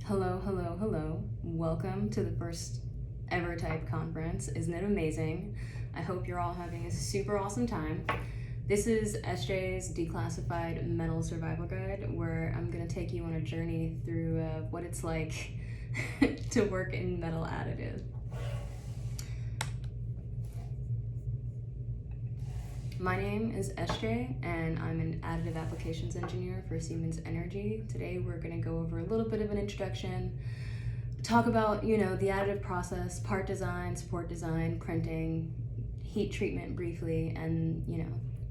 Hello, hello, hello. Welcome to the first ever TIPE conference. Isn't it amazing? I hope you're all having a super awesome time. This is SJ's Declassified Metal Survival Guide, where I'm going to take you on a journey through what it's like to work in metal additive. My name is SJ, and I'm an additive applications engineer for Siemens Energy. Today we're going to go over a little bit of an introduction, talk about, the additive process, part design, support design, printing, heat treatment briefly, and,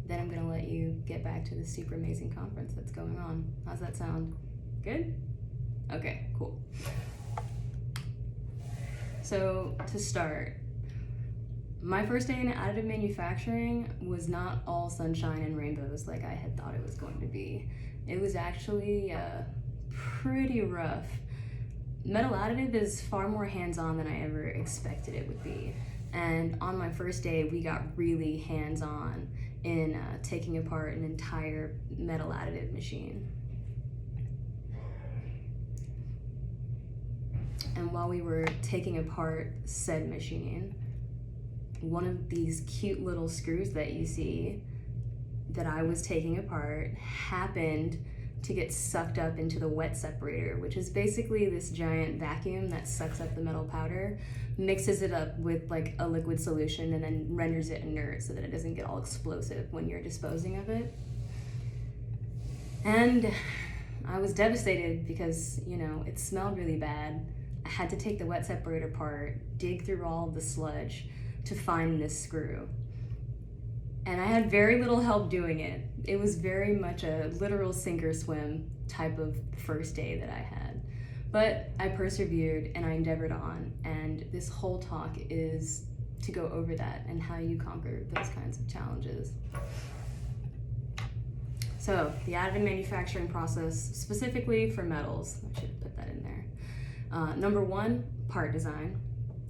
then I'm going to let you get back to the super amazing conference that's going on. How's that sound? Good? Okay, cool. So to start, my first day in additive manufacturing was not all sunshine and rainbows like I had thought it was going to be. It was actually pretty rough. Metal additive is far more hands-on than I ever expected it would be. And on my first day, we got really hands-on in taking apart an entire metal additive machine. And while we were taking apart said machine, one of these cute little screws that you see that I was taking apart happened to get sucked up into the wet separator, which is basically this giant vacuum that sucks up the metal powder, mixes it up with like a liquid solution, and then renders it inert so that it doesn't get all explosive when you're disposing of it. And I was devastated because, it smelled really bad. I had to take the wet separator apart, dig through all of the sludge to find this screw. And I had very little help doing it. It was very much a literal sink or swim type of first day that I had. But I persevered and I endeavored on, and this whole talk is to go over that and how you conquer those kinds of challenges. So, the additive manufacturing process, specifically for metals, I should put that in there. Number one, part design.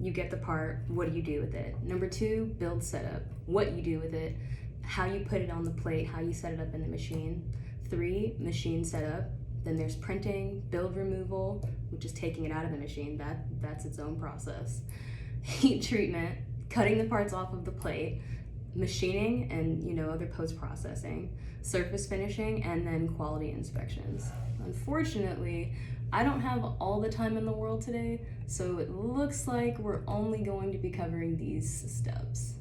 You get the part, what do you do with it? Number two, build setup, what you do with it, how you put it on the plate, how you set it up in the machine. Three, machine setup. Then there's printing, build removal, which is taking it out of the machine. That's its own process. Heat treatment, cutting the parts off of the plate, machining, and other post-processing, surface finishing, and then quality inspections. Unfortunately, I don't have all the time in the world today, so it looks like we're only going to be covering these steps.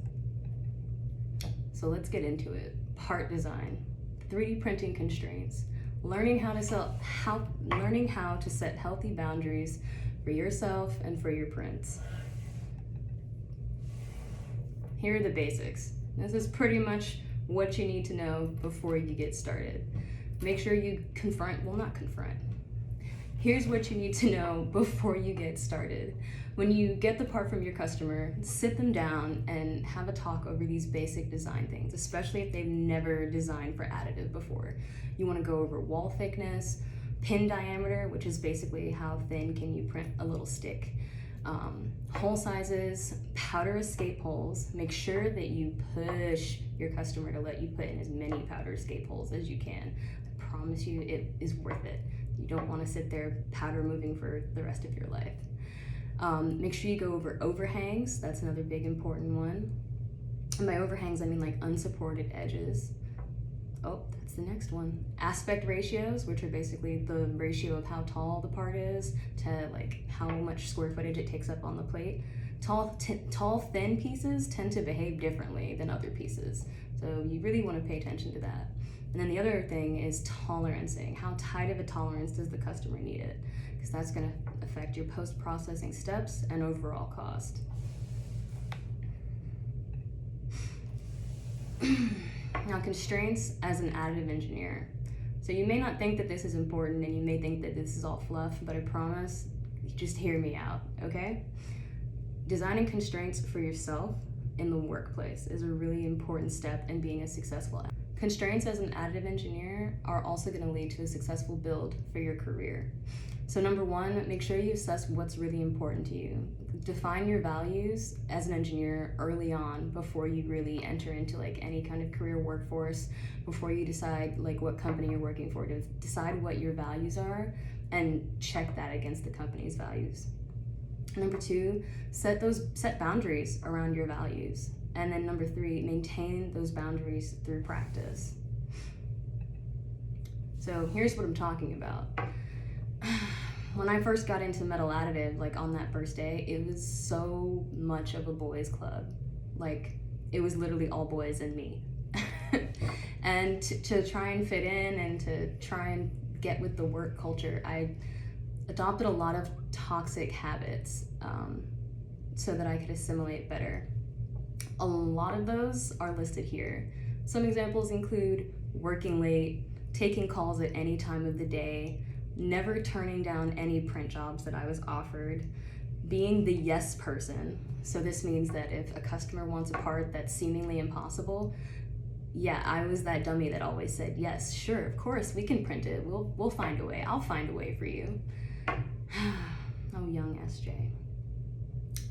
So let's get into it. Part design, 3D printing constraints, learning how to set healthy boundaries for yourself and for your prints. Here are the basics. This is pretty much what you need to know before you get started. Make sure you Here's what you need to know before you get started. When you get the part from your customer, sit them down and have a talk over these basic design things, especially if they've never designed for additive before. You want to go over wall thickness, pin diameter, which is basically how thin can you print a little stick, hole sizes, powder escape holes. Make sure that you push your customer to let you put in as many powder escape holes as you can. I promise you it is worth it. You don't want to sit there powder moving for the rest of your life. Make sure you go over overhangs. That's another big important one. And by overhangs, I mean like unsupported edges. Oh, that's the next one. Aspect ratios, which are basically the ratio of how tall the part is to like how much square footage it takes up on the plate. Tall, thin pieces tend to behave differently than other pieces. So you really want to pay attention to that. And then the other thing is tolerancing. How tight of a tolerance does the customer need it? Because that's going to affect your post-processing steps and overall cost. Now, constraints as an additive engineer. So you may not think that this is important, and you may think that this is all fluff, but I promise, just hear me out, okay? Designing constraints for yourself in the workplace is a really important step in being a successful additive. Constraints as an additive engineer are also going to lead to a successful build for your career. So number one, make sure you assess what's really important to you. Define your values as an engineer early on before you really enter into like any kind of career workforce, before you decide like what company you're working for. To decide what your values are and check that against the company's values. Number 2, set boundaries around your values. And then number 3, maintain those boundaries through practice. So here's what I'm talking about. When I first got into metal additive, like on that first day, it was so much of a boys club. Like, it was literally all boys and me. And to try and fit in and to try and get with the work culture, I adopted a lot of toxic habits so that I could assimilate better. A lot of those are listed here. Some examples include working late, taking calls at any time of the day, never turning down any print jobs that I was offered, being the yes person. So this means that if a customer wants a part that's seemingly impossible, yeah, I was that dummy that always said, yes, sure, of course, we can print it. We'll find a way. I'll find a way for you. Oh, young SJ.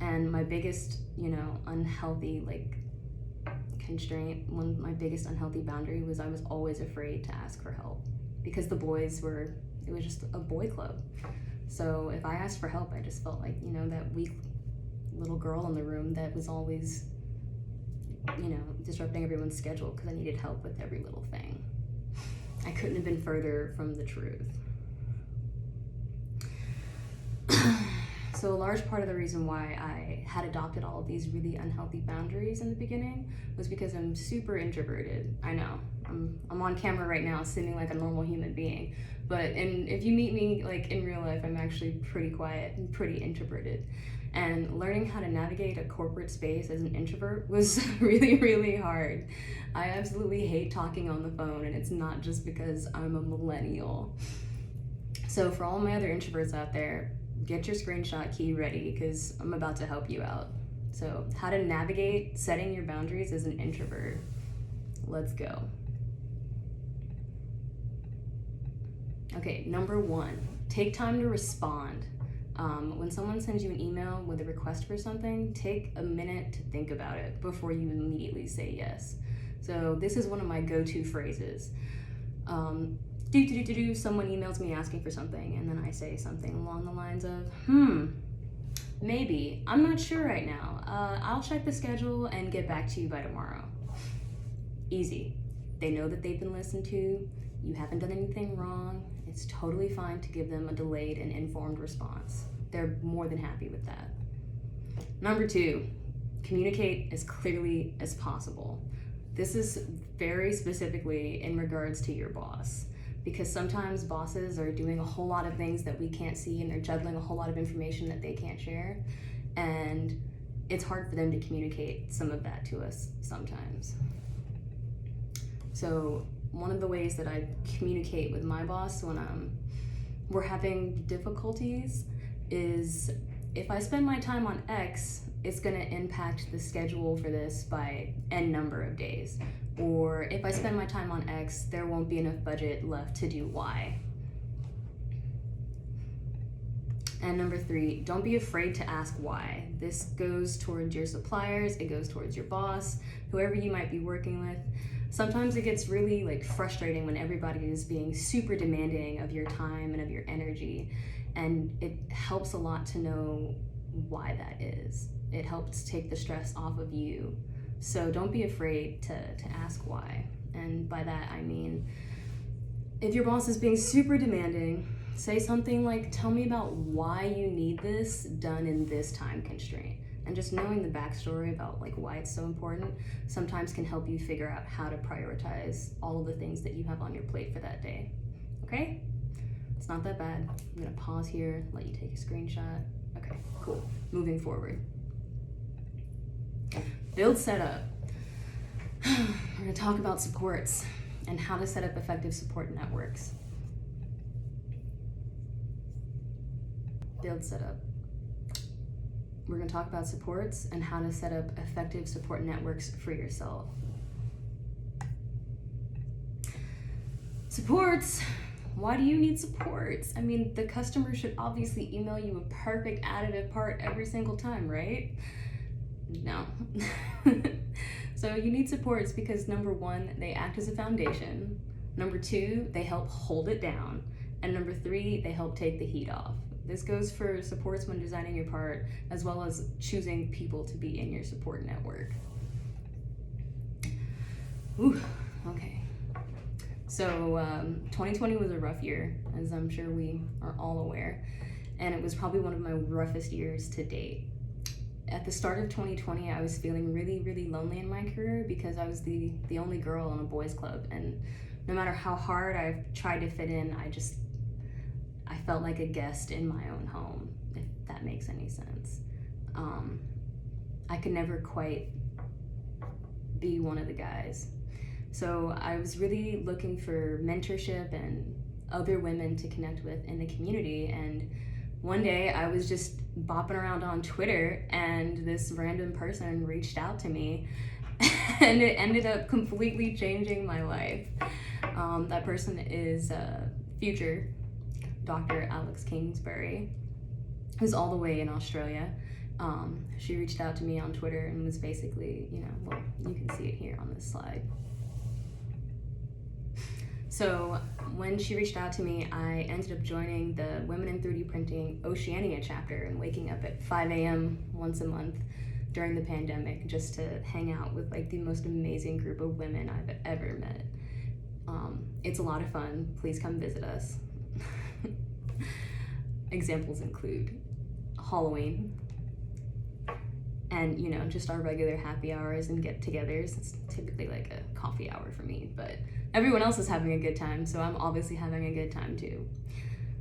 And my biggest, unhealthy, constraint, my biggest unhealthy boundary was I was always afraid to ask for help because it was just a boy club. So if I asked for help, I just felt like, that weak little girl in the room that was always, disrupting everyone's schedule because I needed help with every little thing. I couldn't have been further from the truth. So a large part of the reason why I had adopted all of these really unhealthy boundaries in the beginning was because I'm super introverted. I know, I'm on camera right now seeming like a normal human being, but if you meet me in real life, I'm actually pretty quiet and pretty introverted. And learning how to navigate a corporate space as an introvert was really, really hard. I absolutely hate talking on the phone, and it's not just because I'm a millennial. So for all my other introverts out there, get your screenshot key ready because I'm about to help you out. So how to navigate setting your boundaries as an introvert. Let's go. Okay, number 1, take time to respond. When someone sends you an email with a request for something, take a minute to think about it before you immediately say yes. So this is one of my go-to phrases. Someone emails me asking for something, and then I say something along the lines of, maybe, I'm not sure right now. I'll check the schedule and get back to you by tomorrow. Easy. They know that they've been listened to. You haven't done anything wrong. It's totally fine to give them a delayed and informed response. They're more than happy with that. Number 2, communicate as clearly as possible. This is very specifically in regards to your boss, because sometimes bosses are doing a whole lot of things that we can't see, and they're juggling a whole lot of information that they can't share, and it's hard for them to communicate some of that to us sometimes. So one of the ways that I communicate with my boss when we're having difficulties is, if I spend my time on X, it's going to impact the schedule for this by N number of days. Or if I spend my time on X, there won't be enough budget left to do Y. And number 3, don't be afraid to ask why. This goes towards your suppliers, it goes towards your boss, whoever you might be working with. Sometimes it gets really frustrating when everybody is being super demanding of your time and of your energy, and it helps a lot to know why that is. It helps take the stress off of you. So don't be afraid to ask why. And by that I mean, if your boss is being super demanding, say something like, tell me about why you need this done in this time constraint. And just knowing the backstory about why it's so important sometimes can help you figure out how to prioritize all of the things that you have on your plate for that day. Okay? It's not that bad. I'm gonna pause here, let you take a screenshot. Okay, cool. Moving forward. Build setup. We're gonna talk about supports and how to set up effective support networks. Build setup. We're going to talk about supports and how to set up effective support networks for yourself. Supports. Why do you need supports? I mean, the customer should obviously email you a perfect additive part every single time, right? No. So you need supports because number 1, they act as a foundation. Number 2, they help hold it down. And number 3, they help take the heat off. This goes for supports when designing your part, as well as choosing people to be in your support network. Ooh, okay. So 2020 was a rough year, as I'm sure we are all aware, and it was probably one of my roughest years to date. At the start of 2020, I was feeling really, really lonely in my career because I was the only girl in a boys club, and no matter how hard I've tried to fit in, I felt like a guest in my own home, if that makes any sense. I could never quite be one of the guys. So I was really looking for mentorship and other women to connect with in the community. And one day I was just bopping around on Twitter and this random person reached out to me and it ended up completely changing my life. That person is future Dr. Alex Kingsbury, who's all the way in Australia. She reached out to me on Twitter and was basically, well, you can see it here on this slide. So when she reached out to me, I ended up joining the Women in 3D Printing Oceania chapter and waking up at 5 a.m. once a month during the pandemic just to hang out with like the most amazing group of women I've ever met. It's a lot of fun. Please come visit us. Examples include Halloween and, just our regular happy hours and get-togethers. It's typically like a coffee hour for me, but everyone else is having a good time, so I'm obviously having a good time too.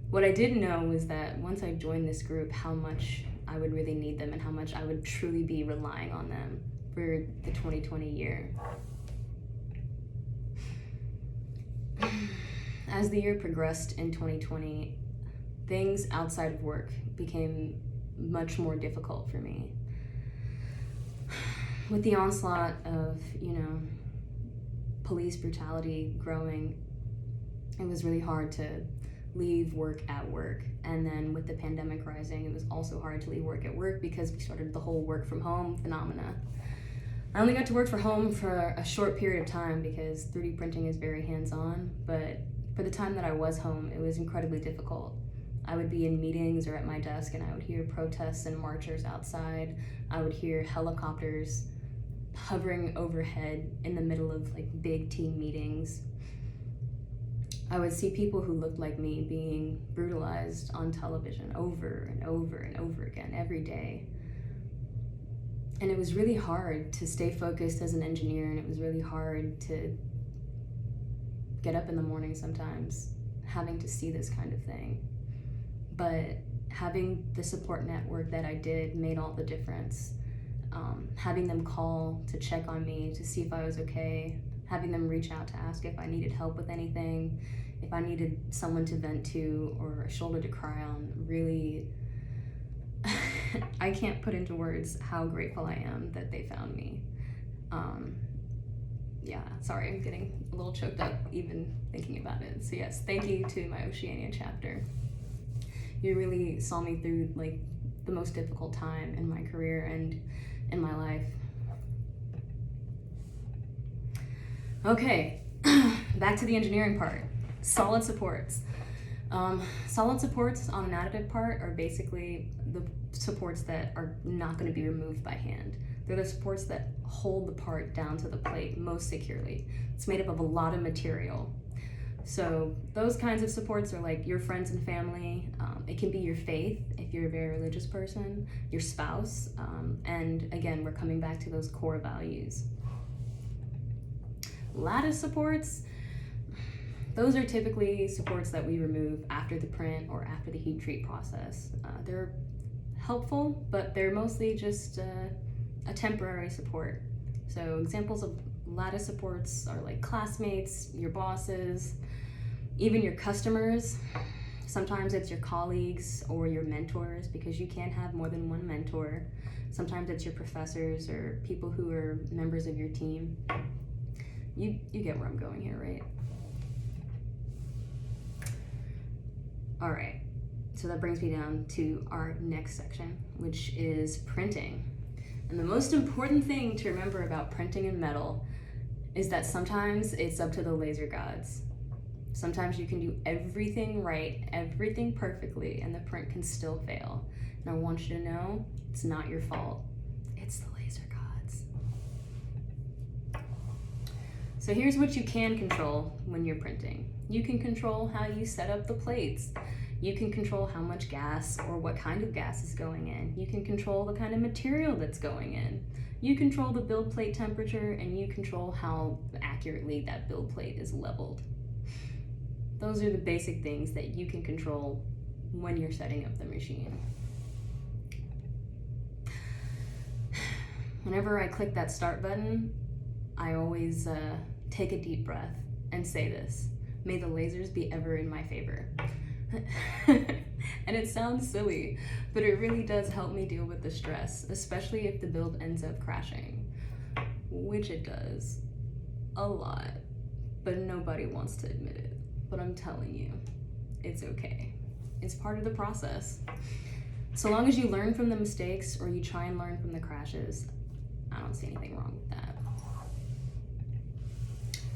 What I didn't know was that once I joined this group, how much I would really need them and how much I would truly be relying on them for the 2020 year. As the year progressed in 2020, things outside of work became much more difficult for me. With the onslaught of, police brutality growing, it was really hard to leave work at work. And then with the pandemic rising, it was also hard to leave work at work because we started the whole work from home phenomena. I only got to work from home for a short period of time because 3D printing is very hands-on, but for the time that I was home, it was incredibly difficult. I would be in meetings or at my desk and I would hear protests and marchers outside. I would hear helicopters hovering overhead in the middle of like big team meetings. I would see people who looked like me being brutalized on television over and over and over again every day. And it was really hard to stay focused as an engineer, and it was really hard to get up in the morning sometimes having to see this kind of thing. But having the support network that I did made all the difference. Having them call to check on me, to see if I was okay, having them reach out to ask if I needed help with anything, if I needed someone to vent to or a shoulder to cry on, really, I can't put into words how grateful I am that they found me. Sorry, I'm getting a little choked up even thinking about it. So yes, thank you to my Oceania chapter. You really saw me through like the most difficult time in my career and in my life. Okay, back to the engineering part. Solid supports. Solid supports on an additive part are basically the supports that are not going to be removed by hand. They're the supports that hold the part down to the plate most securely. It's made up of a lot of material. So those kinds of supports are like your friends and family. It can be your faith if you're a very religious person, your spouse, and again, we're coming back to those core values. Lattice supports, those are typically supports that we remove after the print or after the heat treat process. They're helpful, but they're mostly just a temporary support. So examples of lattice supports are like classmates, your bosses, even your customers. Sometimes it's your colleagues or your mentors, because you can't have more than one mentor. Sometimes it's your professors or people who are members of your team. You get where I'm going here, right? All right, so that brings me down to our next section, which is printing. And the most important thing to remember about printing in metal is that sometimes it's up to the laser gods. Sometimes you can do everything right, everything perfectly, and the print can still fail. And I want you to know, it's not your fault. It's the laser gods. So here's what you can control when you're printing. You can control how you set up the plates. You can control how much gas or what kind of gas is going in. You can control the kind of material that's going in. You control the build plate temperature, and you control how accurately that build plate is leveled. Those are the basic things that you can control when you're setting up the machine. Whenever I click that start button, I always take a deep breath and say this: may the lasers be ever in my favor. And it sounds silly, but it really does help me deal with the stress, especially if the build ends up crashing, which it does a lot, but nobody wants to admit it. But I'm telling you, it's okay. It's part of the process. So long as you learn from the mistakes or you try and learn from the crashes, I don't see anything wrong with that.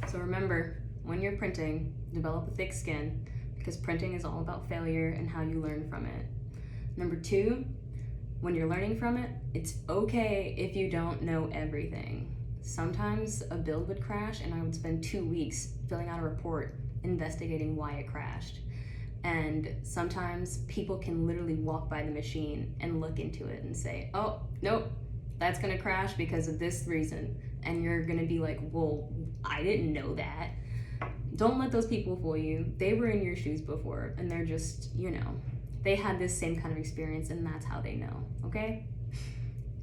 So remember, when you're printing, develop a thick skin, because printing is all about failure and how you learn from it. Number 2, when you're learning from it, it's okay if you don't know everything. Sometimes a build would crash and I would spend 2 weeks filling out a report investigating why it crashed. And sometimes people can literally walk by the machine and look into it and say, oh, nope, that's gonna crash because of this reason. And you're gonna be like, well, I didn't know that. Don't let those people fool you. They were in your shoes before, and they're just, they had this same kind of experience, and that's how they know, okay?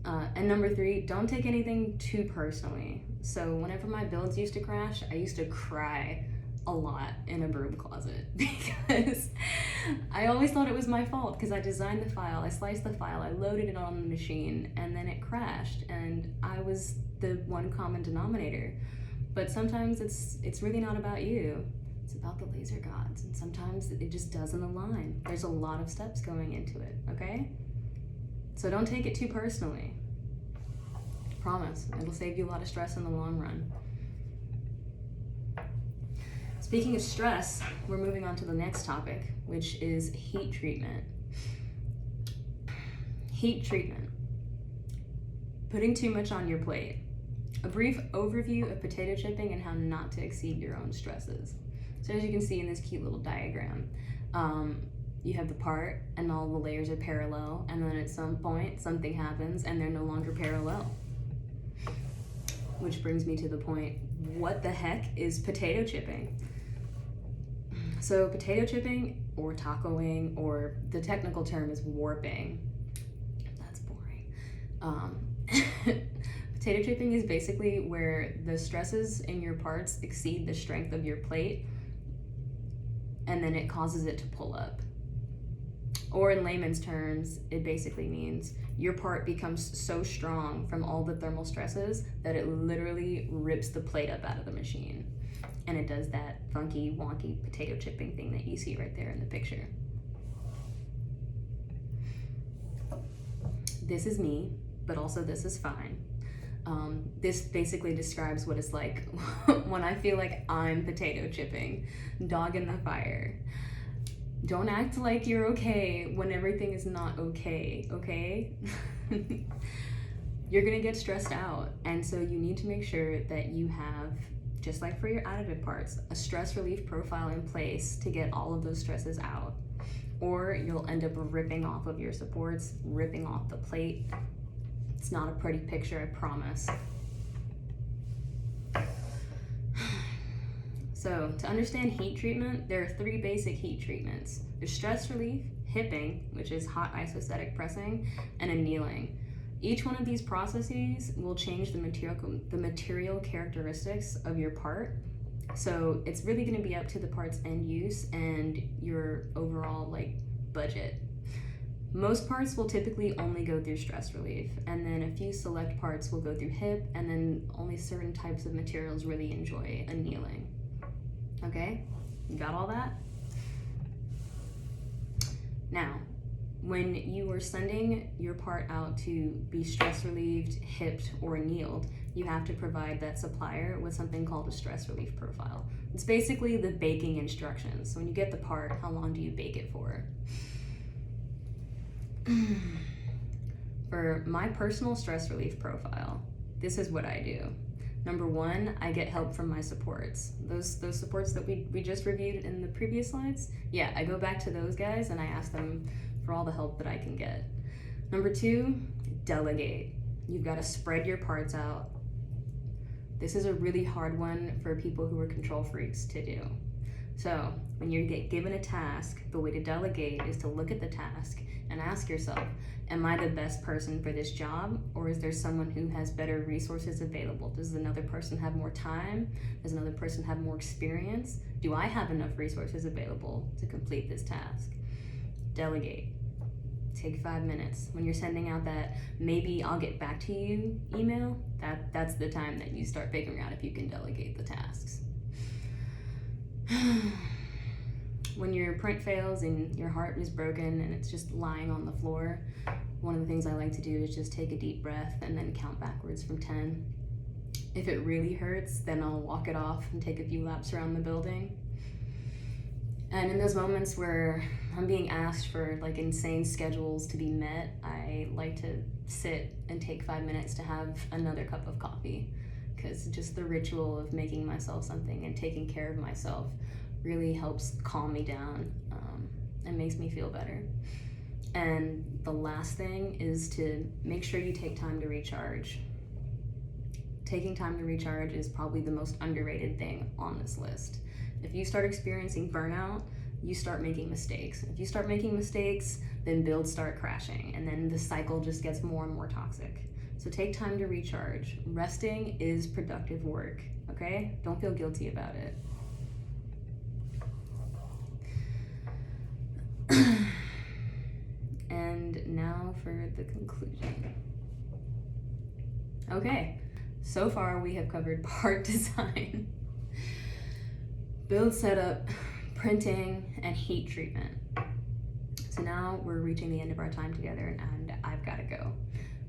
And number 3, don't take anything too personally. So whenever my builds used to crash, I used to cry a lot in a broom closet because I always thought it was my fault, because I designed the file, I sliced the file, I loaded it on the machine, and then it crashed, and I was the one common denominator. But sometimes it's really not about you. It's about the laser gods, and sometimes it just doesn't align. There's a lot of steps going into it, okay? So don't take it too personally. Promise, it'll save you a lot of stress in the long run. Speaking of stress, we're moving on to the next topic, which is heat treatment. Heat treatment. Putting too much on your plate. A brief overview of potato chipping and how not to exceed your own stresses. So as you can see in this cute little diagram, you have the part and all the layers are parallel, and then at some point something happens and they're no longer parallel. Which brings me to the point, what the heck is potato chipping? So potato chipping, or tacoing, or the technical term is warping. That's boring. Potato chipping is basically where the stresses in your parts exceed the strength of your plate, and then it causes it to pull up. Or in layman's terms, it basically means your part becomes so strong from all the thermal stresses that it literally rips the plate up out of the machine. And it does that funky, wonky potato chipping thing that you see right there in the picture. This is me, but also this is fine. This basically describes what it's like when I feel like I'm potato chipping, dog in the fire. Don't act like you're okay when everything is not okay, okay? You're gonna get stressed out, and so you need to make sure that you have, just like for your additive parts, a stress relief profile in place to get all of those stresses out, or you'll end up ripping off of your supports, ripping off the plate. It's not a pretty picture, I promise. So to understand heat treatment, there are 3 basic heat treatments. There's stress relief, hipping, which is hot isostatic pressing, and annealing. Each one of these processes will change the material characteristics of your part. So it's really gonna be up to the part's end use and your overall budget. Most parts will typically only go through stress relief, and then a few select parts will go through HIP, and then only certain types of materials really enjoy annealing. Okay, you got all that? Now, when you are sending your part out to be stress relieved, hipped, or annealed, you have to provide that supplier with something called a stress relief profile. It's basically the baking instructions. So when you get the part, how long do you bake it for? For my personal stress relief profile, this is what I do. Number one, I get help from my supports. Those supports that we just reviewed in the previous slides, yeah, I go back to those guys and I ask them for all the help that I can get. Number two, delegate. You've got to spread your parts out. This is a really hard one for people who are control freaks to do. So when you get given a task, the way to delegate is to look at the task and ask yourself, am I the best person for this job, or is there someone who has better resources available? Does another person have more time? Does another person have more experience? Do I have enough resources available to complete this task? Delegate. Take 5 minutes. When you're sending out that maybe I'll get back to you email, that's the time that you start figuring out if you can delegate the tasks. When your print fails and your heart is broken and it's just lying on the floor, one of the things I like to do is just take a deep breath and then count backwards from 10. If it really hurts, then I'll walk it off and take a few laps around the building. And in those moments where I'm being asked for like insane schedules to be met, I like to sit and take 5 minutes to have another cup of coffee, because just the ritual of making myself something and taking care of myself really helps calm me down and makes me feel better. And the last thing is to make sure you take time to recharge. Taking time to recharge is probably the most underrated thing on this list. If you start experiencing burnout, you start making mistakes. If you start making mistakes, then builds start crashing, and then the cycle just gets more and more toxic. So take time to recharge. Resting is productive work, okay? Don't feel guilty about it. And now for the conclusion. Okay, so far we have covered part design, build setup, printing, and heat treatment. So now we're reaching the end of our time together and I've got to go.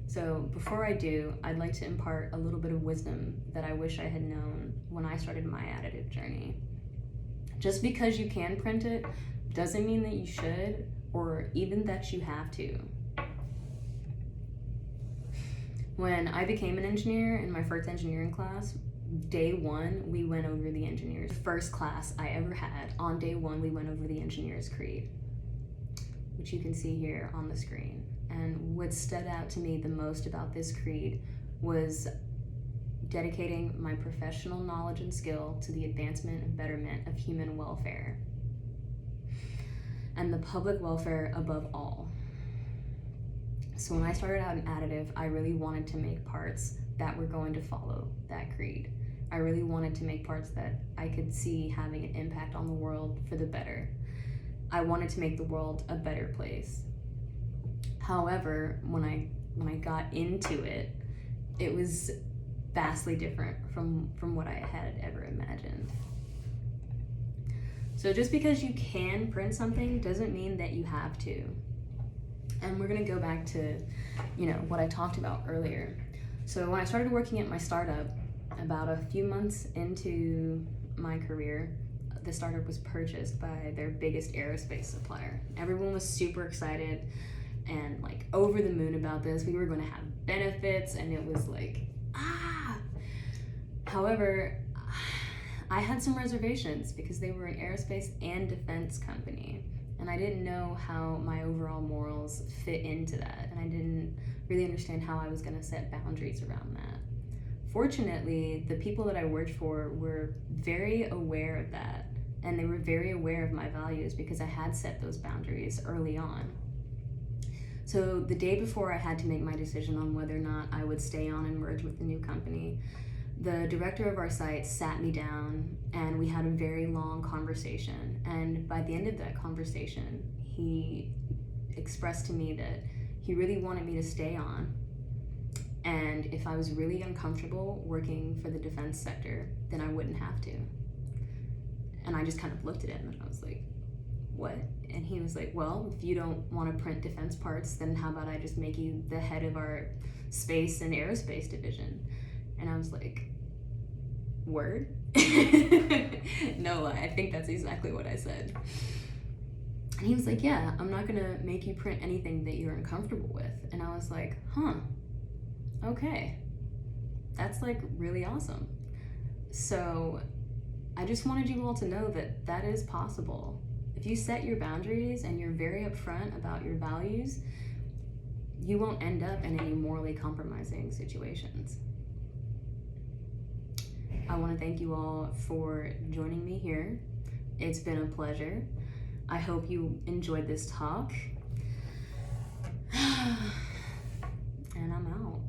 So before I do, I'd like to impart a little bit of wisdom that I wish I had known when I started my additive journey. Just because you can print it doesn't mean that you should, or even that you have to. When I became an engineer in my first engineering class, day one, we went over the engineers. First class I ever had, on day one, we went over the engineer's creed, which you can see here on the screen. And what stood out to me the most about this creed was dedicating my professional knowledge and skill to the advancement and betterment of human welfare, and the public welfare above all. So when I started out in additive, I really wanted to make parts that were going to follow that creed. I really wanted to make parts that I could see having an impact on the world for the better. I wanted to make the world a better place. However, when I got into it, it was vastly different from what I had ever imagined. So just because you can print something doesn't mean that you have to. And we're gonna go back to, what I talked about earlier. So when I started working at my startup, about a few months into my career, the startup was purchased by their biggest aerospace supplier. Everyone was super excited and like over the moon about this. We were gonna have benefits and it was like, However, I had some reservations because they were an aerospace and defense company, and I didn't know how my overall morals fit into that, and I didn't really understand how I was going to set boundaries around that. Fortunately, the people that I worked for were very aware of that, and they were very aware of my values because I had set those boundaries early on. So the day before I had to make my decision on whether or not I would stay on and merge with the new company, the director of our site sat me down and we had a very long conversation. And by the end of that conversation, he expressed to me that he really wanted me to stay on. And if I was really uncomfortable working for the defense sector, then I wouldn't have to. And I just kind of looked at him and I was like, what? And he was like, well, if you don't want to print defense parts, then how about I just make you the head of our space and aerospace division? And I was like, word? No lie, I think that's exactly what I said. And he was like, yeah, I'm not gonna make you print anything that you're uncomfortable with. And I was like, huh, okay. That's like really awesome. So I just wanted you all to know that that is possible. If you set your boundaries and you're very upfront about your values, you won't end up in any morally compromising situations. I want to thank you all for joining me here. It's been a pleasure. I hope you enjoyed this talk. And I'm out.